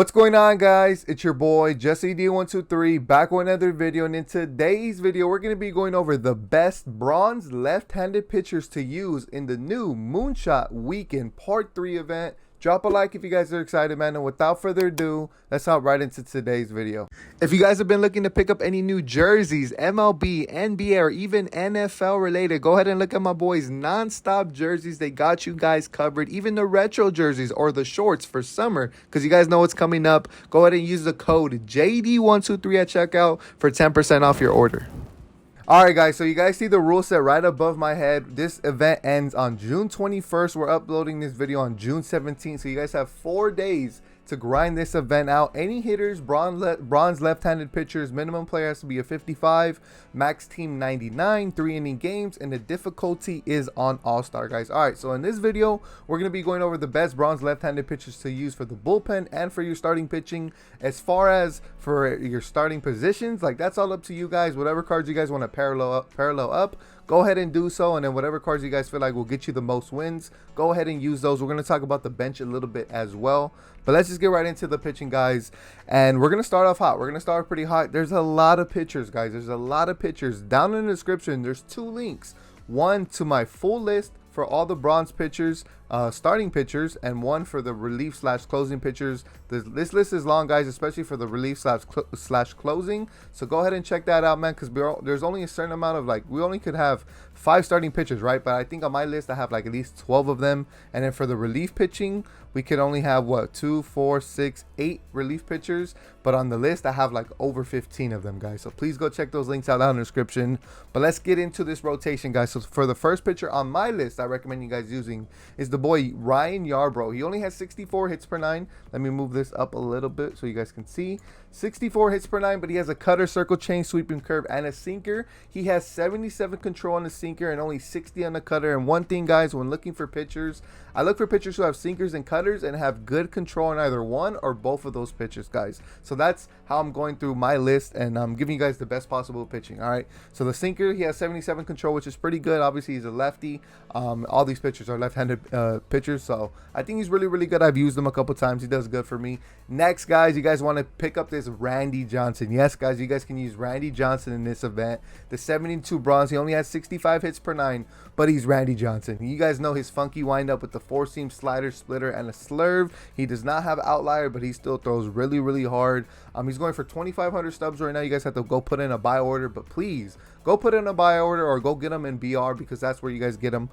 What's going on, guys? It's your boy Jesse D123 back with another video, and in today's video we're going to be going over the best bronze left-handed pitchers to use in the new Moonshot Weekend Part 3 event. Drop a like if you guys are excited, man, and without further ado, let's hop right into today's video. If you guys have been looking to pick up any new jerseys, MLB, NBA, or even NFL related, go ahead and look at my boys' non-stop jerseys. They got you guys covered, even the retro jerseys or the shorts for summer, because you guys know what's coming up. Go ahead and use the code JD123 at checkout for 10% off your order. Alright guys, so you guys see the rule set right above my head. This event ends on June 21st. We're uploading this video on June 17th, so you guys have 4 days to grind this event out. Any hitters, bronze left-handed pitchers, minimum player has to be a 55, max team 99, 3-inning games, and the difficulty is on all-star, guys. All right, so in this video we're going to be going over the best bronze left-handed pitchers to use for the bullpen and for your starting pitching. As far as for your starting positions, like, that's all up to you guys. Whatever cards you guys want to parallel up, go ahead and do so, and then whatever cards you guys feel like will get you the most wins, go ahead and use those. We're going to talk about the bench a little bit as well, but let's just get right into the pitching, guys. And we're going to start off hot. We're going to start pretty hot. There's a lot of pitchers, guys. There's a lot of pitchers. Down in the description, there's 2 links. One to my full list for all the bronze pitchers, starting pitchers, and one for the relief slash closing pitchers. This list is long, guys, especially for the relief slash closing, so go ahead and check that out, man, because there's only a certain amount of, like, we only could have 5 starting pitchers, right? But I think on my list I have like at least 12 of them. And then for the relief pitching, we could only have what, 2, 4, 6, 8 relief pitchers, but on the list I have like over 15 of them, guys. So please go check those links out down in the description. But let's get into this rotation, guys. So for the first pitcher on my list I recommend you guys using is the boy Ryan YARBROUGH. He only has 64 hits per 9. Let me move this up a little bit so you guys can see. 64 hits per 9, but he has a cutter, circle change, sweeping curve, and a sinker. He has 77 control on the sinker and only 60 on the cutter. And one thing, guys, when looking for pitchers, I look for pitchers who have sinkers and cutters and have good control on either one or both of those pitches, guys. So that's how I'm going through my list, and I'm giving you guys the best possible pitching. All right, so the sinker, he has 77 control, which is pretty good. Obviously he's a lefty. All these pitchers are left-handed pitchers, so I think he's really good. I've used him a couple times. He does good for me. Next, guys, you guys want to pick up this Randy Johnson. Yes, guys, you guys can use Randy Johnson in this event. The 72 bronze, he only has 65 hits per 9, but he's Randy Johnson. You guys know his funky windup with the 4-seam slider, splitter, and a slurve. He does not have outlier, but he still throws really hard. He's going for 2,500 stubs right now. You guys have to go put in a buy order, but please go put in a buy order or go get him in BR, because that's where you guys get him.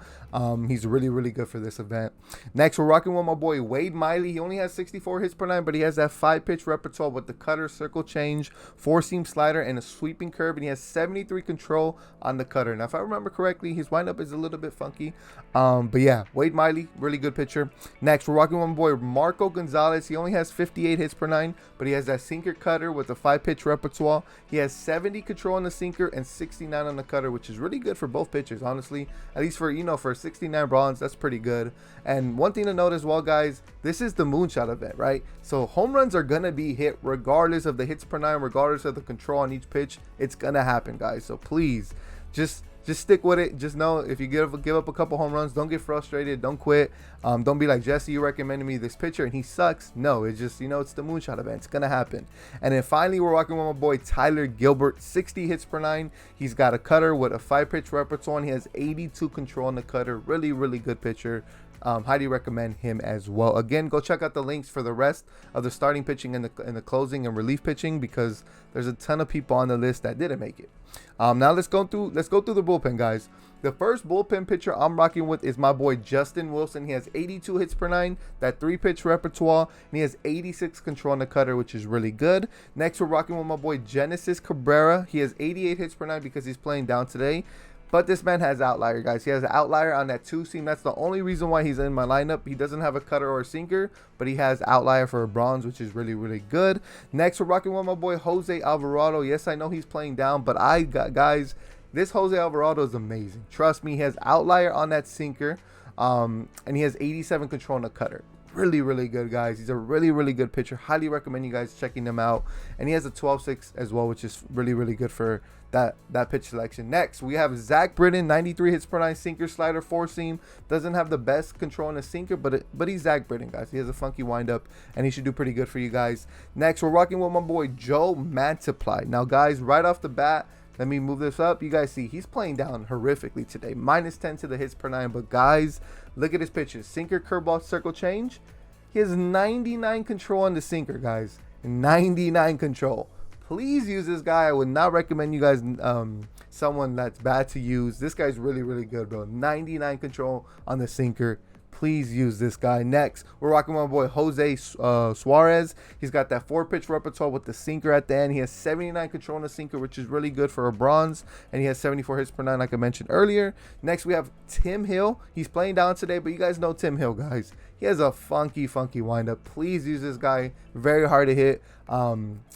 He's really good for this event. Next, we're rocking with my boy Wade Miley. He only has 64 hits per 9, but he has that 5-pitch repertoire with the cutter, circle change, 4-seam slider, and a sweeping curve, and he has 73 control on the cutter. Now, if I remember correctly, his windup is a little bit funky, but yeah, Wade Miley, really good pitcher. Next, we're rocking with my boy Marco Gonzalez. He only has 58 hits per 9, but he has that sinker cutter with a 5-pitch repertoire. He has 70 control on the sinker and 69 on the cutter, which is really good for both pitchers, honestly. At least for, you know, for 69 bronze, that's pretty good. And one thing to note as well, guys, this is the Moonshot event, right? So home runs are gonna be hit regardless of the hits per 9, regardless of the control on each pitch. It's gonna happen, guys. So please just stick with it. Just know, if you give up a couple home runs, don't get frustrated, don't quit. Don't be like, Jesse, you recommended me this pitcher and he sucks. No, it's just, you know, it's the Moonshot event. It's gonna happen. And then finally, we're walking with my boy Tyler Gilbert. 60 hits per 9. He's got a cutter with a 5-pitch repertoire, and he has 82 control on the cutter. Really good pitcher. Highly recommend him as well. Again, go check out the links for the rest of the starting pitching and the closing and relief pitching, because there's a ton of people on the list that didn't make it. Now let's go through the bullpen, guys. The first bullpen pitcher I'm rocking with is my boy Justin Wilson. He has 82 hits per 9, that 3-pitch repertoire, and he has 86 control on the cutter, which is really good. Next, we're rocking with my boy Genesis Cabrera. He has 88 hits per 9 because he's playing down today. But this man has outlier, guys. He has an outlier on that 2-seam. That's the only reason why he's in my lineup. He doesn't have a cutter or a sinker, but he has outlier for a bronze, which is really good. Next, we're rocking with my boy Jose Alvarado. Yes, I know he's playing down, but guys, this Jose Alvarado is amazing. Trust me, he has outlier on that sinker, and he has 87 control on the cutter. really, really good, guys. He's a really, really good pitcher. Highly recommend you guys checking him out. And he has a 12-6 as well, which is really, really good for that pitch selection. Next, we have ZACK, BRITTON, 93 hits per 9, sinker, slider, four seam. Doesn't have the best control on the sinker, but he's ZACK, BRITTON, guys. He has a funky windup, and he should do pretty good for you guys. Next, we're rocking with my boy Joe MANTIPLY. Now, guys, right off the bat, let me move this up. You guys see he's playing down horrifically today. -10 to the hits per 9. But guys, look at his pitches. Sinker, curveball, circle change. He has 99 control on the sinker, guys. 99 control. Please use this guy. I would not recommend you guys someone that's bad to use. This guy's really, really good, bro. 99 control on the sinker. Please use this guy. Next, we're rocking my boy Jose Suarez. He's got that 4-pitch repertoire with the sinker at the end. He has 79 control on the sinker, which is really good for a bronze. And he has 74 hits per 9, like I mentioned earlier. Next, we have Tim Hill. He's playing down today, but you guys know Tim Hill, guys. He has a funky windup. Please use this guy. Very hard to hit.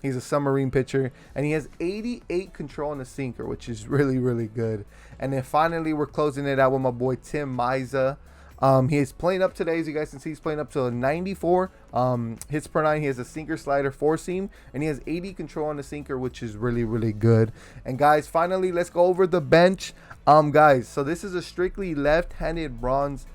He's a submarine pitcher, and he has 88 control on the sinker, which is really, really good. And then finally, we're closing it out with my boy Tim Miza. He is playing up today, as you guys can see. He's playing up to a 94 hits per 9. He has a sinker, slider, four seam, and he has 80 control on the sinker, which is really, really good. And guys, finally, let's go over the bench. Guys, so this is a strictly left-handed bronze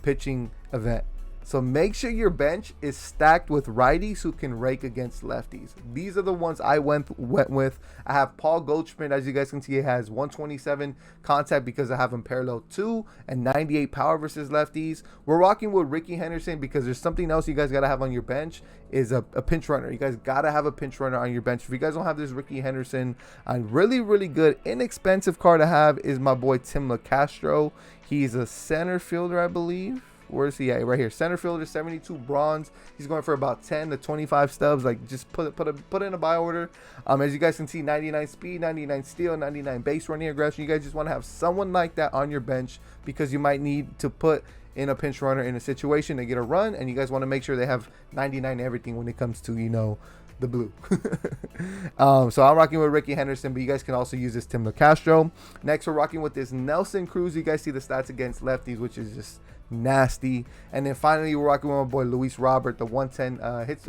pitching event. So make sure your bench is stacked with righties who can rake against lefties. These are the ones I went with. I have Paul Goldschmidt. As you guys can see, it has 127 contact because I have him parallel 2 and 98 power versus lefties. We're rocking with Ricky Henderson because there's something else you guys got to have on your bench is a pinch runner. You guys got to have a pinch runner on your bench. If you guys don't have this Ricky Henderson, a really, really good, inexpensive card to have is my boy Tim LeCastro. He's a center fielder, I believe. Where is he at? Right here. Center fielder, 72 bronze. He's going for about 10 to 25 stubs. Like, just put in a buy order. As you guys can see, 99 speed, 99 steal, 99 base running aggression. You guys just want to have someone like that on your bench because you might need to put in a pinch runner in a situation to get a run, and you guys want to make sure they have 99 everything when it comes to, you know, the blue. So I'm rocking with Ricky Henderson, but you guys can also use this Tim LeCastro. Next, we're rocking with this Nelson Cruz. You guys see the stats against lefties, which is just nasty. And then finally, we're rocking with my boy Luis Robert, the 110 hits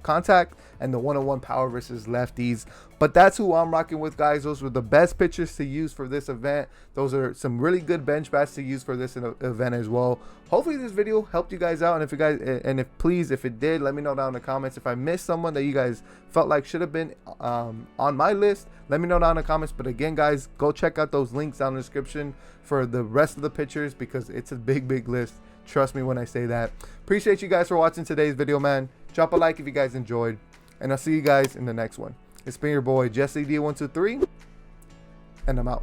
contact and the 101 power versus lefties. But that's who I'm rocking with, guys. Those were the best pitchers to use for this event. Those are some really good bench bats to use for this event as well. Hopefully this video helped you guys out, and if you guys, and if please, if it did, let me know down in the comments. If I missed someone that you guys felt like should have been on my list, let me know down in the comments. But again, guys, go check out those links down in the description for the rest of the pitchers because it's a big list. Trust me when I say that. Appreciate you guys for watching today's video, man. Drop a like if you guys enjoyed, and I'll see you guys in the next one. It's been your boy Jesse D123, and I'm out.